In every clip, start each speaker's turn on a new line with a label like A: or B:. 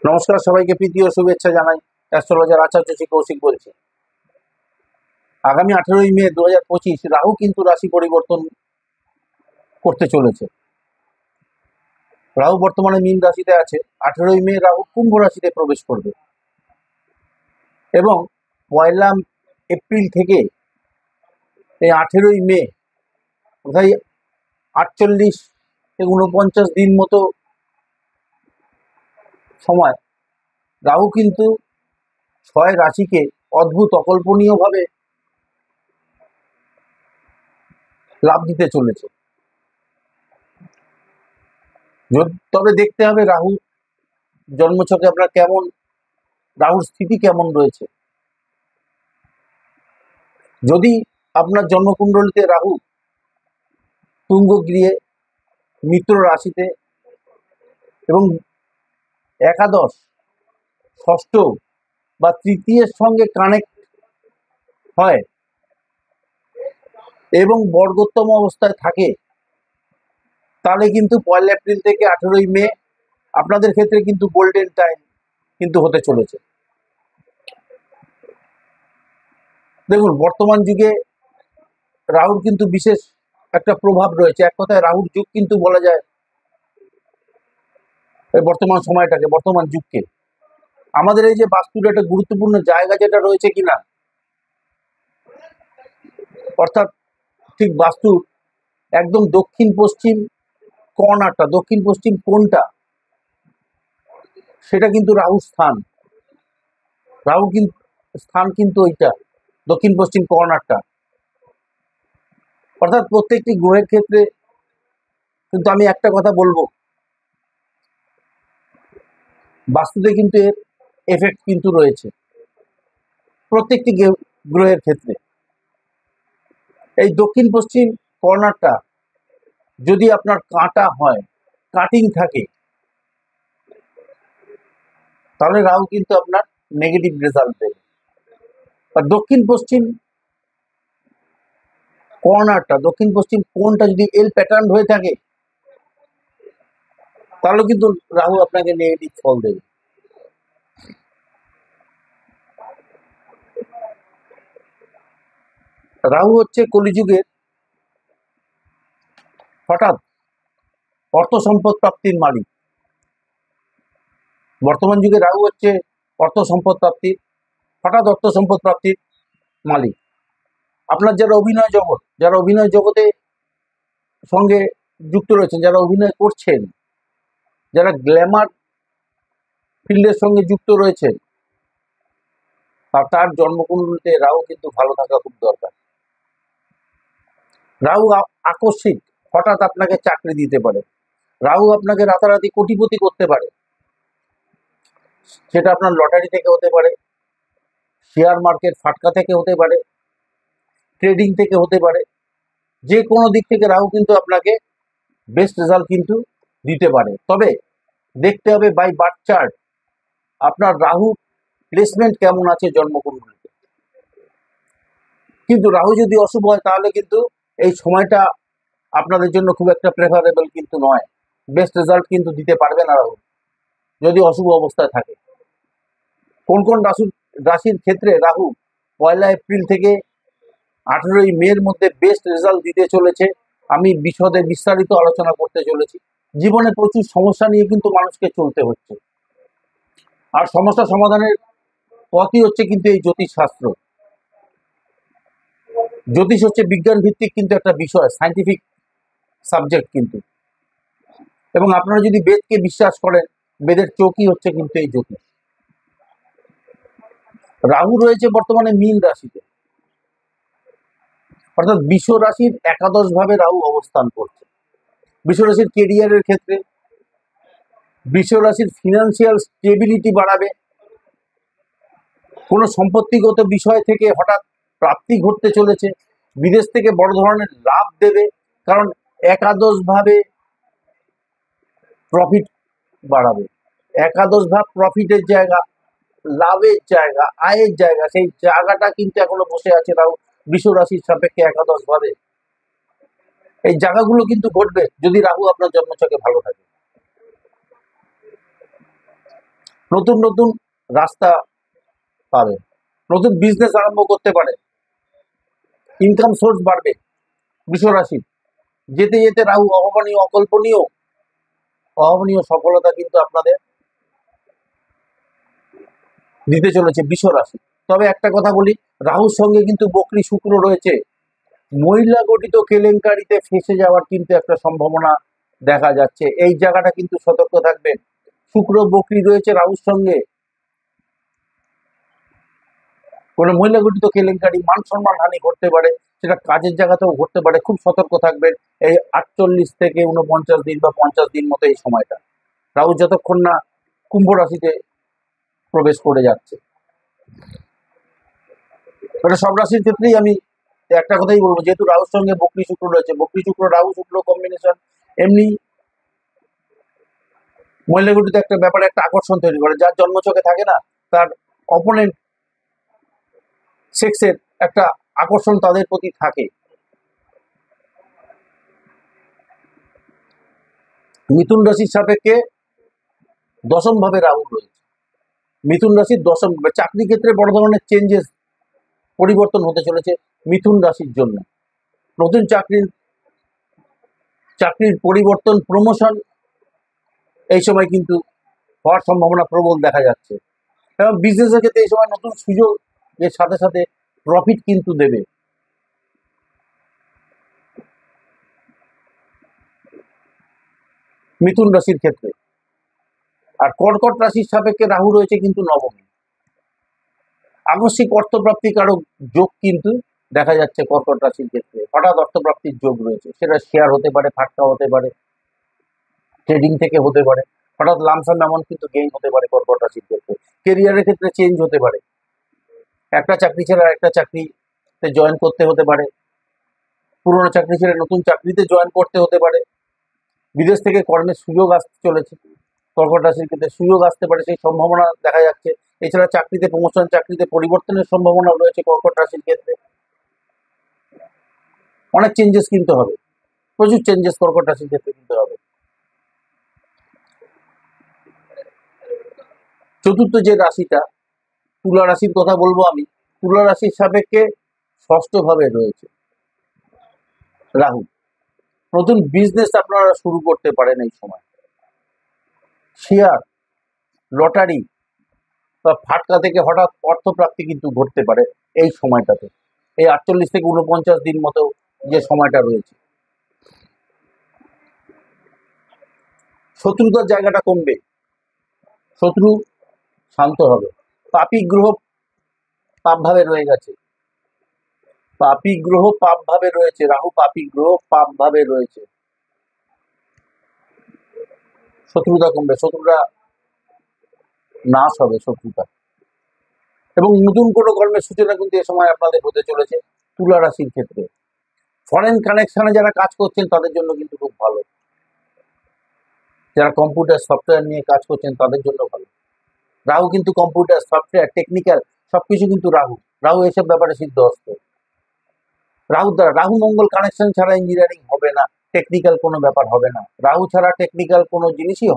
A: নমস্কার, সবাইকে প্রীতি ও শুভেচ্ছা জানাই। অ্যাস্ট্রোলজার আচার্য শ্রী কৌশিক বলছি। আগামী 18ই মে 2025 রাহু কিন্তু রাশি পরিবর্তন করতে চলেছে। রাহু বর্তমানে মীন রাশিতে আছে। 18ই মে রাহু কুম্ভ রাশিতে প্রবেশ করবে এবং 1 এপ্রিল থেকে এই 18ই মে প্রায় 48 থেকে 49 দিন মতো সময় রাহু কিন্তু 6 রাশিকে অদ্ভুত অকল্পনীয়ভাবে লাভ দিতে চলেছে। তবে দেখতে হবে রাহু জন্মছকে আপনার কেমন, রাহুর স্থিতি কেমন রয়েছে। যদি আপনার জন্মকুণ্ডলিতে রাহু তুঙ্গ গৃহে, মিত্র রাশিতে এবং একাদশ, ষষ্ঠ বা তৃতীয়ের সঙ্গে কানেক্ট হয় এবং বর্গোত্তম অবস্থায় থাকে, তাহলে কিন্তু 1 এপ্রিল থেকে 18ই মে আপনাদের ক্ষেত্রে কিন্তু গোল্ডেন টাইম কিন্তু হতে চলেছে। দেখুন, বর্তমান যুগে রাহুর কিন্তু বিশেষ একটা প্রভাব রয়েছে। এক কথায় রাহুর যুগ কিন্তু বলা যায় এই বর্তমান সময়টাকে, বর্তমান যুগকে। আমাদের এই যে বাস্তুর একটা গুরুত্বপূর্ণ জায়গা যেটা রয়েছে কিনা, অর্থাৎ ঠিক বাস্তুর একদম দক্ষিণ পশ্চিম কর্নারটা, দক্ষিণ পশ্চিম কোণটা, সেটা কিন্তু রাহুর স্থান। রাহু কিন্তু স্থান কিন্তু ওইটা দক্ষিণ পশ্চিম কর্নারটা। অর্থাৎ প্রত্যেকটি গ্রহের ক্ষেত্রে কিন্তু আমি একটা কথা বলবো, বাস্তুতে কিন্তু এর এফেক্ট কিন্তু রয়েছে প্রত্যেকটি গ্রহের ক্ষেত্রে। এই দক্ষিণ পশ্চিম কর্নারটা যদি আপনার কাটা হয়, কাটিং থাকে, তাহলে রাহু কিন্তু আপনার নেগেটিভ রেজাল্ট দেবে। আর দক্ষিণ পশ্চিম কর্নারটা, দক্ষিণ পশ্চিম কোণটা যদি এল প্যাটার্ন হয়ে থাকে, তাহলে কিন্তু রাহু আপনাকে নেগেটিভ ফল দেবে। রাহু হচ্ছে কলিযুগের হঠাৎ অর্থ সম্পদ প্রাপ্তির মালিক। বর্তমান যুগে রাহু হচ্ছে অর্থ সম্পদ প্রাপ্তির, হঠাৎ অর্থ সম্পদ প্রাপ্তির মালিক। আপনার যারা অভিনয় জগতে সঙ্গে যুক্ত রয়েছেন, যারা অভিনয় করছেন, যারা গ্ল্যামার ফিল্ডের সঙ্গে যুক্ত রয়েছেন, আর তার জন্মকুণ্ডলিতে রাহু কিন্তু ভালো থাকা খুব দরকার। রাহু আকস্মিক হঠাৎ আপনাকে চাকরি দিতে পারে। রাহু আপনাকে রাতারাতি কোটিপতি করতে পারে। সেটা আপনার লটারি থেকে হতে পারে, শেয়ার মার্কেট ফাটকা থেকে হতে পারে, ট্রেডিং থেকে হতে পারে। যে কোনো দিক থেকে রাহু কিন্তু আপনাকে বেস্ট রেজাল্ট কিন্তু দিতে পারে। তবে দেখতে হবে বাই বার্থ চার্ট আপনার রাহু প্লেসমেন্ট কেমন আছে জন্মকুণ্ডলিতে। কিন্তু রাহু যদি অশুভ হয়, তাহলে কিন্তু এই সময়টা আপনাদের জন্য খুব একটা প্রেফারেবল কিন্তু নয়। বেস্ট রেজাল্ট কিন্তু দিতে পারবে না রাহু যদি অশুভ অবস্থায় থাকে। কোন কোন রাশির ক্ষেত্রে রাহু 1 এপ্রিল থেকে 18ই মের মধ্যে বেস্ট রেজাল্ট দিতে চলেছে, আমি বিশদে বিস্তারিত আলোচনা করতে চলেছি। জীবনে প্রচুর সমস্যা নিয়ে কিন্তু মানুষকে চলতে হচ্ছে, আর সমস্যা সমাধানের পথই হচ্ছে কিন্তু এই জ্যোতিষ শাস্ত্র। জ্যোতিষ হচ্ছে বিজ্ঞান ভিত্তিক কিন্তু একটা বিষয়, সায়েন্টিফিক সাবজেক্ট কিন্তু। এবং আপনারা যদি বেদকে বিশ্বাস করেন, বেদের চোখই হচ্ছে কিন্তু এই জ্যোতিষ। রাহু রয়েছে বর্তমানে মীন রাশিতে, অর্থাৎ বৃষ রাশির একাদশ ভাবে রাহু অবস্থান করছে। বৃষ রাশির কেরিয়ারের ক্ষেত্রে, বৃষ রাশির ফিনান্সিয়াল স্টেবিলিটি বাড়াবে, কোনো সম্পত্তিগত বিষয় থেকে হঠাৎ প্রাপ্তি ঘটতে চলেছে, বিদেশ থেকে বড় ধরনের লাভ দেবে, কারণ একাদশ ভাবে প্রফিট বাড়াবে। একাদশ ভাব প্রফিটের জায়গা, লাভের জায়গা, আয়ের জায়গা, সেই জায়গাটা কিন্তু এখনো বসে আছে রাহু বৃষ রাশির সাপেক্ষে একাদশ ভাবে। এই জায়গাগুলো কিন্তু ঘটবে যদি রাহু আপনার জন্মছকে ভালো থাকে। নতুন নতুন রাস্তা পাবে, নতুন বিজনেস আরম্ভ করতে পারে, ইনকাম সোর্স বাড়বে। বৃষ রাশি যেতে যেতে রাহু অভাবনীয় সফলতা কিন্তু আপনাদের দিতে চলেছে বৃষ রাশি। তবে একটা কথা বলি, রাহুর সঙ্গে কিন্তু বকরি শুক্র রয়েছে, মহিলা গঠিত কেলেঙ্কারিতে ফেঁসে যাওয়ার কিন্তু একটা সম্ভাবনা দেখা যাচ্ছে। এই জায়গাটা কিন্তু সতর্ক থাকবেন। শুক্র বকরি রয়েছে রাহুর সঙ্গে, কোনো মহিলা গঠিত কেলেঙ্কারি, মান সম্মান হানি ঘটতে পারে, সেটা কাজের জায়গাতেও ঘটতে পারে। খুব সতর্ক থাকবেন এই 48 থেকে 49 দিন বা 50 দিন মতো এই সময়টা, রাহু যতক্ষণ না কুম্ভ রাশিতে প্রবেশ করে যাচ্ছে। এটা সব রাশির ক্ষেত্রেই আমি একটা কথাই বলবো, যেহেতু রাহুর সঙ্গে বকরি শুক্র রয়েছে, বকরি শুক্র রাহু শুক্র কম্বিনেশন এমনি মহিলা গঠিত একটা ব্যাপারে একটা আকর্ষণ তৈরি করে। যার জন্মছকে থাকে না, তার অপোনেন্ট সেক্সের একটা আকর্ষণ তাদের প্রতি থাকে। মিথুন রাশির সাপেক্ষে দশম ভাবে রাহু রয়েছে, মিথুন রাশির দশম ভাবে। চাকরি ক্ষেত্রে বড় ধরনের চেঞ্জেস, পরিবর্তন হতে চলেছে মিথুন রাশির জন্য। নতুন চাকরির পরিবর্তন, প্রমোশন এই সময় কিন্তু হওয়ার সম্ভাবনা প্রবল দেখা যাচ্ছে। এবং বিজনেসের ক্ষেত্রে এই সময় নতুন সুযোগের সাথে সাথে প্রফিট কিন্তু দেবে। মিথুন রাশির ক্ষেত্রে। আর কর্কট রাশির সাপেক্ষে রাহু রয়েছে কিন্তু নবমী, আকস্মিক অর্থপ্রাপ্তি কারক যোগ কিন্তু দেখা যাচ্ছে কর্কট রাশির ক্ষেত্রে। হঠাৎ অর্থপ্রাপ্তির যোগ রয়েছে, সেটা শেয়ার হতে পারে, ফাটকা হতে পারে, ট্রেডিং থেকে হতে পারে, হঠাৎ লামসাম অ্যামাউন্ট কিন্তু গেইন হতে পারে কর্কট রাশির ক্ষেত্রে। কেরিয়ারের ক্ষেত্রে চেঞ্জ হতে পারে, একটা চাকরি ছেড়ে আরেকটা চাকরিতে জয়েন করতে হতে পারে, পুরোনো চাকরি ছেড়ে নতুন চাকরিতে জয়েন করতে হতে পারে, বিদেশ থেকে কর্মের সুযোগ আসতে চলেছে কর্কট রাশির ক্ষেত্রে, সুযোগ আসতে পারে, সেই সম্ভাবনা দেখা যাচ্ছে। এছাড়া চাকরিতে প্রমোশন, চাকরিতে পরিবর্তনের সম্ভাবনা রয়েছে কর্কট রাশির ক্ষেত্রে। অনেক চেঞ্জেস কিন্তু হবে, প্রচুর চেঞ্জেস কর্কট রাশির ক্ষেত্রে কিন্তু হবে। চতুর্থ যে রাশিটা, তুলা রাশির কথা বলবো আমি। তুলা রাশির সাপেক্ষে ষষ্ঠ ভাবে রয়েছে রাহু, নতুন বিজনেস আপনারা শুরু করতে পারেন এই সময়। শেয়ার, লটারি বা ফাটকা থেকে হঠাৎ অর্থপ্রাপ্তি কিন্তু ঘটতে পারে এই সময়টাতে, এই 48 থেকে 49 দিন মতো যে সময়টা রয়েছে। শত্রুতার জায়গাটা কমবে, শত্রু শান্ত হবে। পাপী গ্রহ পাপ ভাবে রয়ে গেছে, পাপী গ্রহ পাপ ভাবে রয়েছে, রাহু পাপী গ্রহ পাপ ভাবে রয়েছে। শত্রুতা কমবে, শত্রুরা নাশ হবে, শত্রুতা। এবং নতুন কোনো কর্মের সূচনা কিন্তু এ সময় আপনাদের হতে চলেছে তুলা রাশির ক্ষেত্রে। ফরেন কানেকশনে যারা কাজ করছেন তাদের জন্য কিন্তু খুব ভালো, যারা কম্পিউটার সফটওয়্যার নিয়ে কাজ করছেন তাদের জন্য ভালো। রাহু কিন্তু কম্পিউটার সফটওয়্যার টেকনিক্যাল সবকিছু কিন্তু রাহু, রাহু এসব ব্যাপারে সিদ্ধহস্ত। রাহু দ্বারা, রাহু মঙ্গল কানেকশন ছাড়া ইঞ্জিনিয়ারিং হবে না, টেকনিক্যাল কোনো ব্যাপার হবে না। রাহু ছাড়া টেকনিক্যাল কোনো জিনিসই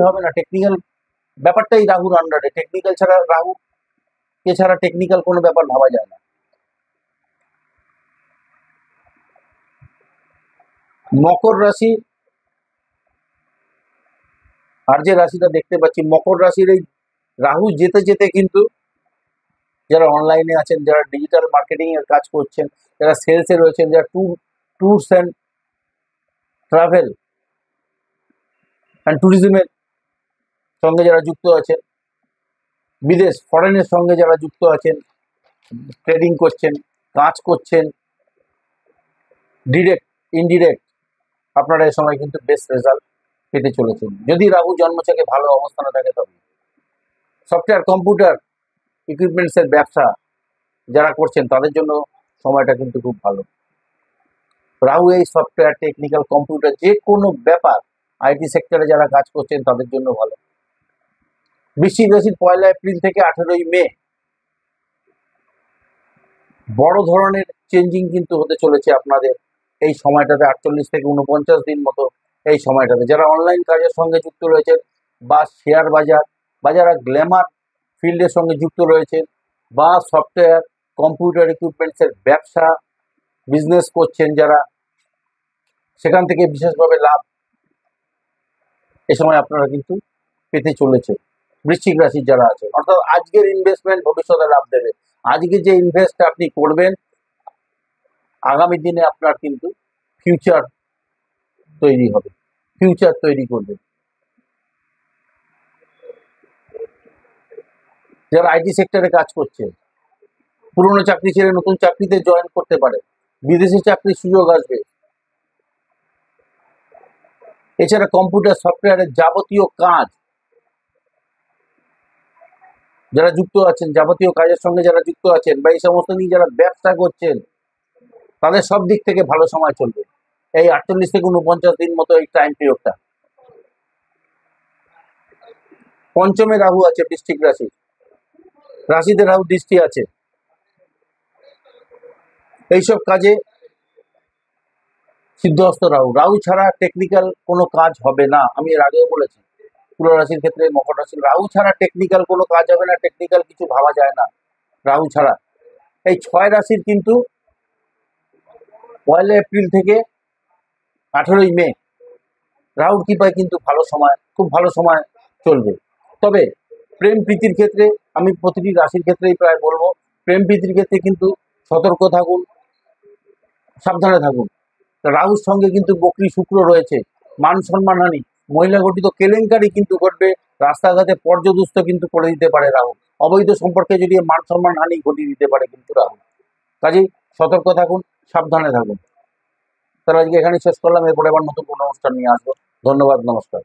A: হবে না। টেকনিক্যাল ব্যাপারটাই রাহুর আন্ডারে, টেকনিক্যাল ছাড়া, রাহু এছাড়া টেকনিক্যাল কোনো ব্যাপার ভাবা যায় না। মকর রাশি, আর যে রাশিটা দেখতে পাচ্ছি মকর রাশির, এই রাহু যেতে যেতে কিন্তু যারা অনলাইনে আছেন, যারা ডিজিটাল মার্কেটিং এর কাজ করছেন, যারা সেলসে রয়েছেন, যারা ট্যুরস অ্যান্ড ট্রাভেল অ্যান্ড ট্যুরিজমের সঙ্গে যারা যুক্ত আছেন, বিদেশ ফরেনের সঙ্গে যারা যুক্ত আছেন, ট্রেডিং করছেন, কাজ করছেন, ডিরেক্ট ইনডিরেক্ট, আপনারা এ সময় কিন্তু বেস্ট রেজাল্ট পেতে চলেছেন যদি রাহু জন্মছকে ভালো অবস্থানে থাকে। তবে সফটওয়্যার, কম্পিউটার ইকুইপমেন্টস এর ব্যবসা যারা করছেন তাদের জন্য সময়টা কিন্তু খুব ভালো। রাহু এই সফটওয়্যার, টেকনিক্যাল, কম্পিউটার যে কোনো ব্যাপার, আইটি সেক্টরে যারা কাজ করছেন তাদের জন্য ভালো। বৃশ্চিক রাশির 1 এপ্রিল থেকে 18 মে বড় ধরনের চেঞ্জিং কিন্তু হতে চলেছে আপনাদের এই সময়টাতে, 48 থেকে 49 দিন মতো এই সময়টাতে। যারা অনলাইন কাজের সঙ্গে যুক্ত রয়েছেন বা শেয়ার বাজার বা যারা গ্ল্যামার ফিল্ডের সঙ্গে যুক্ত রয়েছেন বা সফটওয়্যার কম্পিউটার ইকুইপমেন্টসের ব্যবসা বিজনেস করছেন যারা, সেখান থেকে বিশেষভাবে লাভ এ সময় আপনারা কিন্তু পেতে চলেছে। বৃশ্চিক রাশির যারা আছে, অর্থাৎ আজকের ইনভেস্টমেন্ট ভবিষ্যতে লাভ দেবে। আজকে যে ইনভেস্ট আপনি করবেন আগামী দিনে আপনার কিন্তু ফিউচার তৈরি হবে, ফিউচার তৈরি করবে। যারা আইটি সেক্টরে কাজ করছে, পুরনো চাকরি ছেড়ে নতুন চাকরিতে জয়েন করতে পারে, বিদেশি চাকরির সুযোগ আসবে। এছাড়া কম্পিউটার সফটওয়্যারের যাবতীয় কাজ যারা যুক্ত আছেন, যাবতীয় কাজের সঙ্গে যারা যুক্ত আছেন বা এই সমস্ত নিয়ে যারা ব্যবসা করছেন, তাদের সব দিক থেকে ভালো সময় চলবে এই 48 থেকে 49 দিন মতো এই টাইম পিরিয়ডটা। পঞ্চমে রাহু আছে বৃশ্চিক রাশি, রাশিতে রাহু দৃষ্টি আছে। এইসব কাজে সিদ্ধহস্ত রাহু, রাহু ছাড়া টেকনিক্যাল কোনো কাজ হবে না। আমি এর আগেও বলেছি, তুলা রাশির ক্ষেত্রে, মকর রাশির, রাহু ছাড়া টেকনিক্যাল কোনো কাজ হবে না, টেকনিক্যাল কিছু ভাবা যায় না রাহু ছাড়া। এই 6 রাশির কিন্তু 1 এপ্রিল থেকে 18ই মে রাহুর কৃপায় কিন্তু ভালো সময়, খুব ভালো সময় চলবে। তবে প্রেম প্রীতির ক্ষেত্রে আমি প্রতিটি রাশির ক্ষেত্রেই প্রায় বলবো, প্রেম প্রীতির ক্ষেত্রে কিন্তু সতর্ক থাকুন, সাবধানে থাকুন। রাহুর সঙ্গে কিন্তু বকরি শুক্র রয়েছে, মান সম্মানহানি, মহিলা গঠিত কেলেঙ্কারি কিন্তু ঘটবে, রাস্তাঘাটে পর্যদুস্ত কিন্তু করে দিতে পারে রাহু, অবৈধ সম্পর্কে যদি মান সম্মানহানি ঘটিয়ে দিতে পারে কিন্তু রাহু। কাজেই সতর্ক থাকুন, সাবধানে থাকুন। তাহলে আজকে এখানে শেষ করলাম, এরপরে আবার নতুন কোনো অনুষ্ঠান নিয়ে আসবো। ধন্যবাদ, নমস্কার।